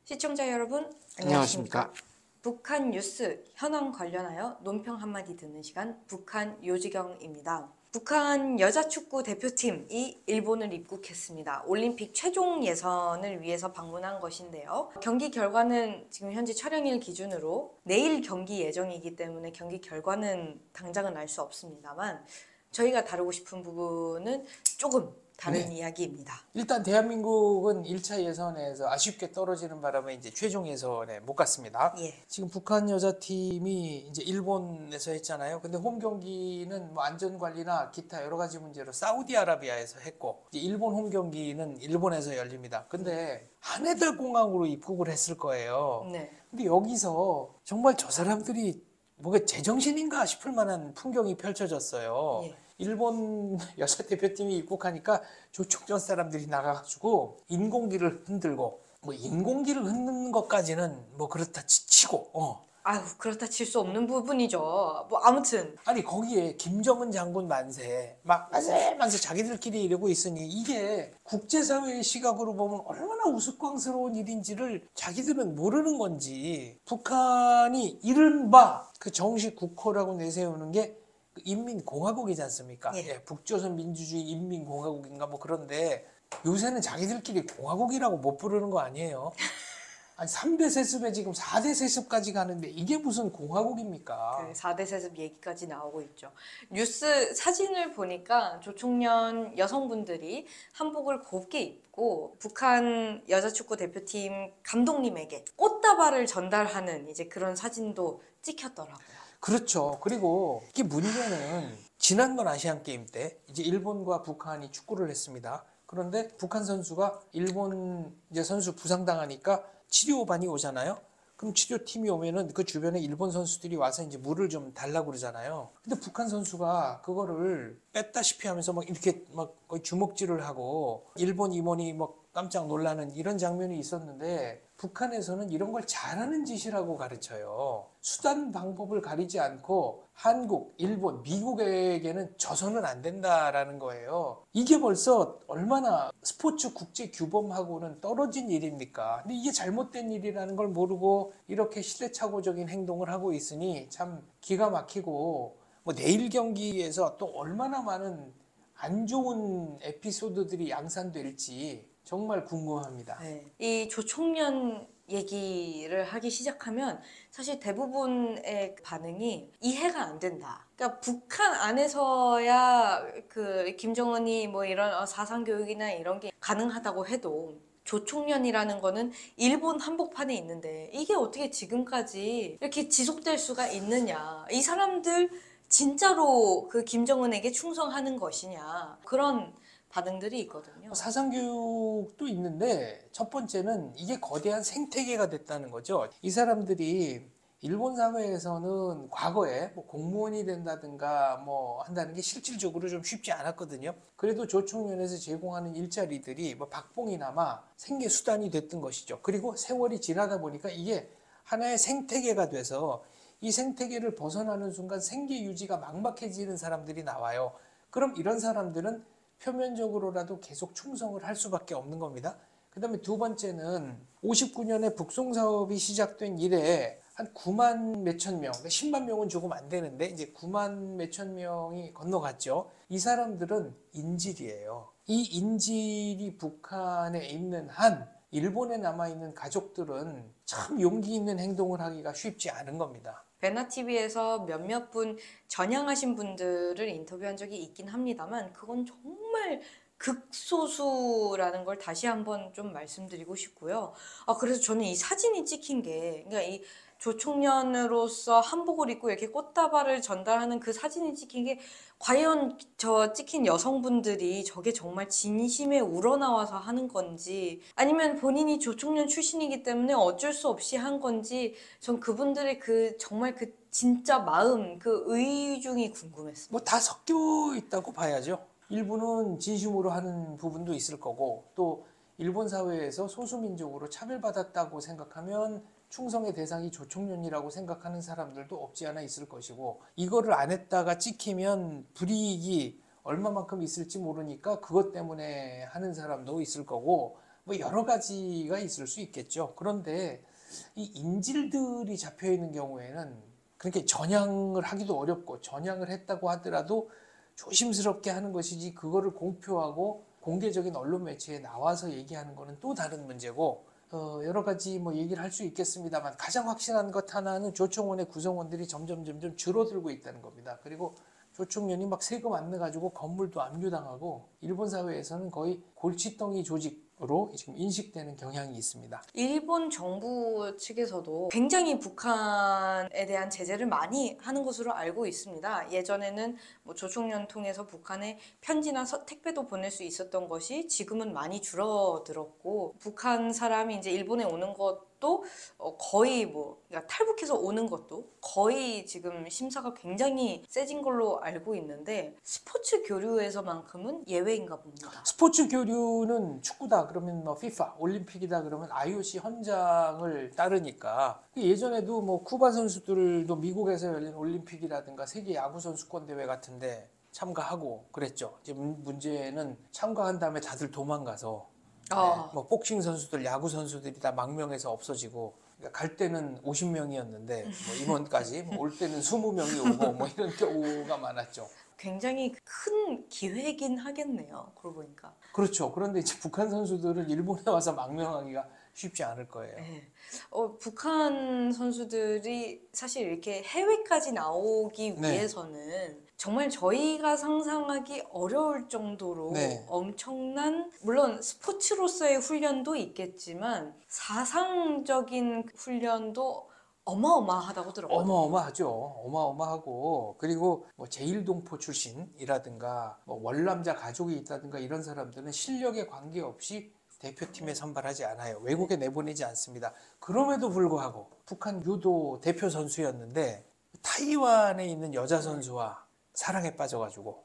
시청자 여러분, 안녕하십니까? 북한 뉴스 현황 관련하여 논평 한마디 듣는 시간 북한 요지경입니다. 북한 여자축구 대표팀이 일본을 입국했습니다. 올림픽 최종 예선을 위해서 방문한 것인데요. 경기 결과는 지금 현재 촬영일 기준으로 내일 경기 예정이기 때문에 경기 결과는 당장은 알 수 없습니다만 저희가 다루고 싶은 부분은 조금 다른 이야기입니다. 일단 대한민국은 1차 예선에서 아쉽게 떨어지는 바람에 이제 최종 예선에 못 갔습니다. 지금 북한 여자팀이 이제 일본에서 했잖아요. 근데 홈 경기는 뭐 안전 관리나 기타 여러 가지 문제로 사우디아라비아에서 했고, 이제 일본 홈 경기는 일본에서 열립니다. 근데 하네다 공항으로 입국을 했을 거예요. 근데 여기서 정말 저 사람들이 뭐가 제정신인가 싶을 만한 풍경이 펼쳐졌어요. 일본 여자 대표팀이 입국하니까 조총련 사람들이 나가가지고 인공기를 흔들고, 뭐 인공기를 흔드는 것까지는 뭐 그렇다 치고 아유, 그렇다 칠 수 없는 부분이죠. 뭐 아무튼 아니 거기에 김정은 장군 만세 막 만세 자기들끼리 이러고 있으니 이게 국제사회의 시각으로 보면 얼마나 우스꽝스러운 일인지를 자기들은 모르는 건지, 북한이 이른바 그 정식 국호라고 내세우는 게 인민공화국이지 않습니까? 북조선 민주주의 인민공화국인가 뭐 그런데 요새는 자기들끼리 공화국이라고 못 부르는 거 아니에요? 아니 3대 세습에 지금 4대 세습까지 가는데 이게 무슨 공화국입니까? 4대 세습 얘기까지 나오고 있죠. 뉴스 사진을 보니까 조총련 여성분들이 한복을 곱게 입고 북한 여자축구 대표팀 감독님에게 꽃다발을 전달하는 이제 그런 사진도 찍혔더라고요. 그렇죠. 그리고 이게 문제는 지난번 아시안 게임 때 이제 일본과 북한이 축구를 했습니다. 그런데 북한 선수가 일본 이제 선수 부상당하니까 치료반이 오잖아요. 그럼 치료팀이 오면은 그 주변에 일본 선수들이 와서 이제 물을 좀 달라고 그러잖아요. 근데 북한 선수가 그거를 뺐다시피 하면서 막 이렇게 막 거의 주먹질을 하고 일본 임원이 막 깜짝 놀라는 이런 장면이 있었는데, 북한에서는 이런 걸 잘하는 짓이라고 가르쳐요. 수단 방법을 가리지 않고 한국, 일본, 미국에게는 져서는 안 된다라는 거예요. 이게 벌써 얼마나 스포츠 국제 규범하고는 떨어진 일입니까? 근데 이게 잘못된 일이라는 걸 모르고 이렇게 시대착오적인 행동을 하고 있으니 참 기가 막히고, 뭐 내일 경기에서 또 얼마나 많은 안 좋은 에피소드들이 양산될지 정말 궁금합니다. 이 조총련 얘기를 하기 시작하면 사실 대부분의 반응이 이해가 안 된다. 그러니까 북한 안에서야 그 김정은이 뭐 이런 사상교육이나 이런 게 가능하다고 해도 조총련이라는 거는 일본 한복판에 있는데 이게 어떻게 지금까지 이렇게 지속될 수가 있느냐. 이 사람들 진짜로 그 김정은에게 충성하는 것이냐. 그런 반응들이 있거든요. 사상교육도 있는데 첫 번째는 이게 거대한 생태계가 됐다는 거죠. 이 사람들이 일본 사회에서는 과거에 뭐 공무원이 된다든가 뭐 한다는 게 실질적으로 좀 쉽지 않았거든요. 그래도 조총련에서 제공하는 일자리들이 뭐 박봉이나마 생계 수단이 됐던 것이죠. 그리고 세월이 지나다 보니까 이게 하나의 생태계가 돼서 이 생태계를 벗어나는 순간 생계 유지가 막막해지는 사람들이 나와요. 그럼 이런 사람들은 표면적으로라도 계속 충성을 할 수밖에 없는 겁니다. 그 다음에 두 번째는 59년에 북송 사업이 시작된 이래 한 9만 몇천 명, 10만 명은 조금 안 되는데 이제 9만 몇천 명이 건너갔죠. 이 사람들은 인질이에요. 이 인질이 북한에 있는 한 일본에 남아있는 가족들은 참 용기 있는 행동을 하기가 쉽지 않은 겁니다. 베나TV에서 몇몇 분 전향하신 분들을 인터뷰한 적이 있긴 합니다만 그건 정말 극소수라는 걸 다시 한번 좀 말씀드리고 싶고요. 그래서 저는 이 사진이 찍힌 게, 그러니까 이 조총련으로서 한복을 입고 이렇게 꽃다발을 전달하는 그 사진이 찍힌 게 과연 저 찍힌 여성분들이 저게 정말 진심에 우러나와서 하는 건지 아니면 본인이 조총련 출신이기 때문에 어쩔 수 없이 한 건지 전 그분들의 그 정말 그 진짜 마음, 그 의중이 궁금했어요. 뭐 다 섞여 있다고 봐야죠. 일부는 진심으로 하는 부분도 있을 거고, 또 일본 사회에서 소수민족으로 차별받았다고 생각하면 충성의 대상이 조총련이라고 생각하는 사람들도 없지 않아 있을 것이고, 이거를 안 했다가 찍히면 불이익이 얼마만큼 있을지 모르니까 그것 때문에 하는 사람도 있을 거고, 뭐 여러 가지가 있을 수 있겠죠. 그런데 이 인질들이 잡혀 있는 경우에는 그렇게 전향을 하기도 어렵고 전향을 했다고 하더라도 조심스럽게 하는 것이지 그거를 공표하고 공개적인 언론 매체에 나와서 얘기하는 거는 또 다른 문제고 여러 가지 뭐 얘기를 할 수 있겠습니다만 가장 확실한 것 하나는 조총원의 구성원들이 점점 줄어들고 있다는 겁니다. 그리고 조총련이 막 세금 안 내가지고 건물도 압류당하고 일본 사회에서는 거의 골칫덩이 조직으로 지금 인식되는 경향이 있습니다. 일본 정부 측에서도 굉장히 북한에 대한 제재를 많이 하는 것으로 알고 있습니다. 예전에는 뭐 조총련 통해서 북한에 편지나 택배도 보낼 수 있었던 것이 지금은 많이 줄어들었고, 북한 사람이 이제 일본에 오는 것도 거의 뭐 그러니까 탈북해서 오는 것도 거의 지금 심사가 굉장히 세진 걸로 알고 있는데, 스포츠 교류에서만큼은 예외인가 봅니다. 스포츠 교류는 축구다 그러면 뭐 FIFA 올림픽이다 그러면 IOC 헌장을 따르니까 예전에도 뭐 쿠바 선수들도 미국에서 열린 올림픽이라든가 세계 야구 선수권 대회 같은데 참가하고 그랬죠. 이제 문제는 참가한 다음에 다들 도망가서 뭐 복싱 선수들, 야구 선수들이 다 망명해서 없어지고, 그러니까 갈 때는 50명이었는데 뭐 임원까지 올 때는 20명이 오고 뭐 이런 경우가 많았죠. 굉장히 큰 기회긴 하겠네요. 그러고 보니까. 그렇죠. 그런데 이제 북한 선수들은 일본에 와서 망명하기가 쉽지 않을 거예요. 네. 북한 선수들이 사실 이렇게 해외까지 나오기 네. 위해서는 정말 저희가 상상하기 어려울 정도로 네. 엄청난, 물론 스포츠로서의 훈련도 있겠지만 사상적인 훈련도 어마어마하다고 들었거든요. 어마어마하죠. 어마어마하고, 그리고 뭐 제1동포 출신이라든가 뭐 월남자 가족이 있다든가 이런 사람들은 실력에 관계없이 대표팀에 선발하지 않아요. 외국에 내보내지 않습니다. 그럼에도 불구하고 북한 유도 대표 선수였는데 타이완에 있는 여자 선수와 사랑에 빠져가지고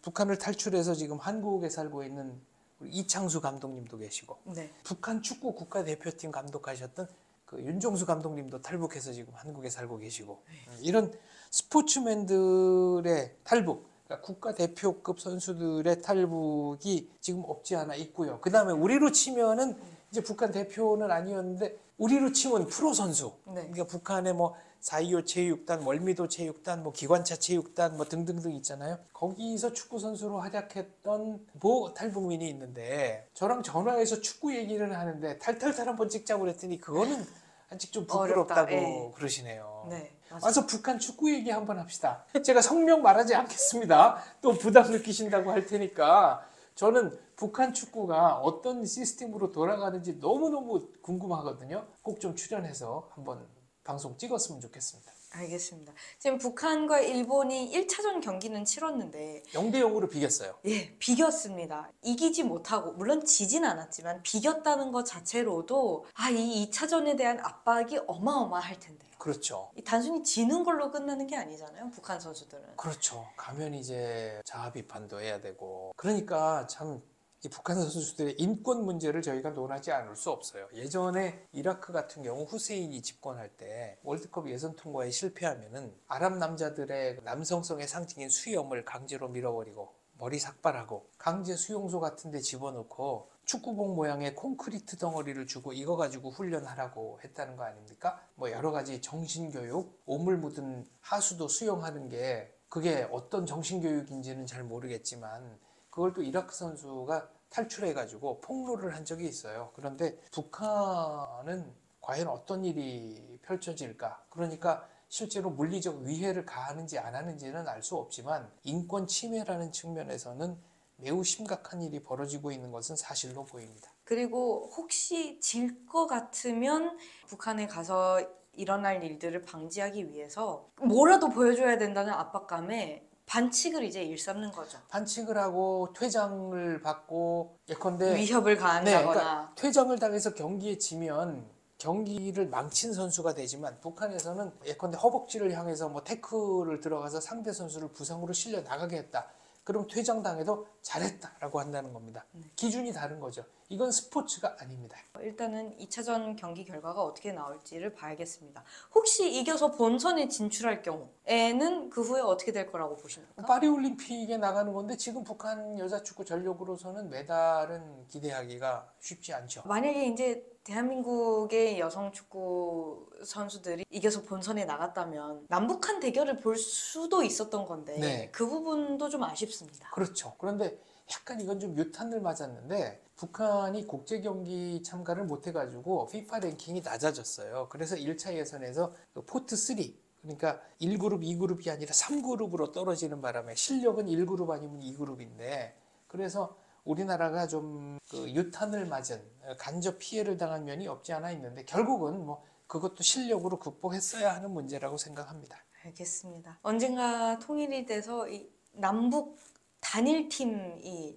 북한을 탈출해서 지금 한국에 살고 있는 우리 이창수 감독님도 계시고, 네. 북한 축구 국가대표팀 감독하셨던 그 윤종수 감독님도 탈북해서 지금 한국에 살고 계시고, 이런 스포츠맨들의 탈북, 그러니까 국가대표급 선수들의 탈북이 지금 없지 않아 있고요. 그 다음에 우리로 치면은 이제 북한 대표는 아니었는데 우리로 치면 프로 선수, 네. 그러니까 북한의 뭐 4.25 체육단, 월미도 체육단, 뭐 기관차 체육단 뭐 등등등 있잖아요. 거기서 축구 선수로 활약했던 뭐 탈북민이 있는데 저랑 전화해서 축구 얘기를 하는데 탈탈탈 한번 찍자고 그랬더니 그거는 아직 좀 부끄럽다고 어렵다. 그러시네요. 네. 맞아요. 와서 북한 축구 얘기 한번 합시다. 제가 성명 말하지 않겠습니다. 또 부담 느끼신다고 할 테니까. 저는 북한 축구가 어떤 시스템으로 돌아가는지 너무너무 궁금하거든요. 꼭 좀 출연해서 한번 방송 찍었으면 좋겠습니다. 알겠습니다. 지금 북한과 일본이 1차전 경기는 치렀는데 0대0으로 비겼어요. 예, 비겼습니다. 이기지 못하고, 물론 지진 않았지만 비겼다는 것 자체로도 이 2차전에 대한 압박이 어마어마할 텐데요. 그렇죠. 단순히 지는 걸로 끝나는 게 아니잖아요, 북한 선수들은. 그렇죠. 가면 이제 자아 비판도 해야 되고. 그러니까 참 이 북한 선수들의 인권 문제를 저희가 논하지 않을 수 없어요. 예전에 이라크 같은 경우 후세인이 집권할 때 월드컵 예선 통과에 실패하면은 아랍 남자들의 남성성의 상징인 수염을 강제로 밀어버리고 머리 삭발하고 강제 수용소 같은 데 집어넣고 축구공 모양의 콘크리트 덩어리를 주고 이거 가지고 훈련하라고 했다는 거 아닙니까? 뭐 여러 가지 정신교육, 오물 묻은 하수도 수용하는 게 그게 어떤 정신교육인지는 잘 모르겠지만 그걸 또 이라크 선수가 탈출해가지고 폭로를 한 적이 있어요. 그런데 북한은 과연 어떤 일이 펼쳐질까? 그러니까 실제로 물리적 위해를 가하는지 안 하는지는 알 수 없지만 인권 침해라는 측면에서는 매우 심각한 일이 벌어지고 있는 것은 사실로 보입니다. 그리고 혹시 질 것 같으면 북한에 가서 일어날 일들을 방지하기 위해서 뭐라도 보여줘야 된다는 압박감에 반칙을 이제 일삼는 거죠. 반칙을 하고 퇴장을 받고 예컨대 위협을 가한다거나. 그러니까 퇴장을 당해서 경기에 지면 경기를 망친 선수가 되지만 북한에서는 예컨대 허벅지를 향해서 뭐 태클을 들어가서 상대 선수를 부상으로 실려 나가게 했다. 그럼 퇴장당해도 잘했다라고 한다는 겁니다. 기준이 다른 거죠. 이건 스포츠가 아닙니다. 일단은 2차전 경기 결과가 어떻게 나올지를 봐야겠습니다. 혹시 이겨서 본선에 진출할 경우에는 그 후에 어떻게 될 거라고 보십니까? 파리올림픽에 나가는 건데 지금 북한 여자축구 전력으로서는 메달은 기대하기가 쉽지 않죠. 만약에 이제 대한민국의 여성 축구 선수들이 이겨서 본선에 나갔다면 남북한 대결을 볼 수도 있었던 건데 네. 그 부분도 좀 아쉽습니다. 그렇죠. 그런데 약간 이건 좀 유탄을 맞았는데 북한이 국제 경기 참가를 못 해가지고 FIFA 랭킹이 낮아졌어요. 그래서 1차 예선에서 그 포트 3, 그러니까 1그룹, 2그룹이 아니라 3그룹으로 떨어지는 바람에 실력은 1그룹 아니면 2그룹인데 그래서 우리나라가 좀 그 유탄을 맞은 간접 피해를 당한 면이 없지 않아 있는데 결국은 뭐 그것도 실력으로 극복했어야 하는 문제라고 생각합니다. 알겠습니다. 언젠가 통일이 돼서 이 남북 단일팀이라는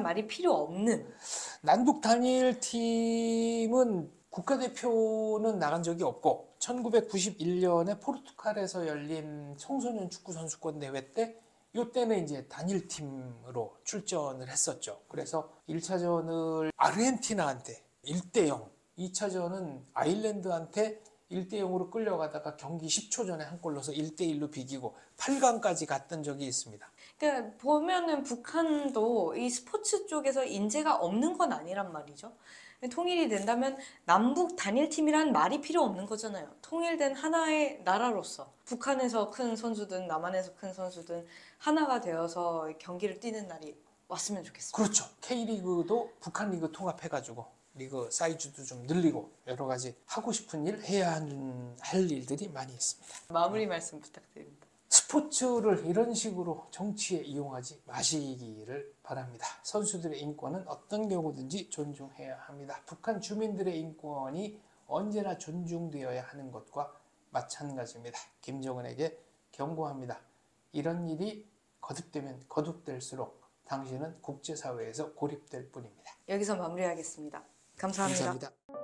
말이 필요 없는 남북 단일팀은 국가대표는 나간 적이 없고 1991년에 포르투갈에서 열린 청소년 축구 선수권 대회 때 이때는 이제 단일팀으로 출전을 했었죠. 그래서 1차전을 아르헨티나한테 1대0, 2차전은 아일랜드한테 1대0으로 끌려가다가 경기 10초 전에 한 골 넣어서 1대1로 비기고 8강까지 갔던 적이 있습니다. 그러니까 보면은 북한도 이 스포츠 쪽에서 인재가 없는 건 아니란 말이죠. 통일이 된다면 남북 단일팀이란 말이 필요 없는 거잖아요. 통일된 하나의 나라로서 북한에서 큰 선수든 남한에서 큰 선수든 하나가 되어서 경기를 뛰는 날이 왔으면 좋겠습니다. 그렇죠. K리그도 북한 리그 통합해가지고 리그 사이즈도 좀 늘리고 여러 가지 하고 싶은 일 해야 할 일들이 많이 있습니다. 마무리 말씀 부탁드립니다. 스포츠를 이런 식으로 정치에 이용하지 마시기를 바랍니다. 선수들의 인권은 어떤 경우든지 존중해야 합니다. 북한 주민들의 인권이 언제나 존중되어야 하는 것과 마찬가지입니다. 김정은에게 경고합니다. 이런 일이 거듭되면 거듭될수록 당신은 국제사회에서 고립될 뿐입니다. 여기서 마무리하겠습니다. 감사합니다. 감사합니다.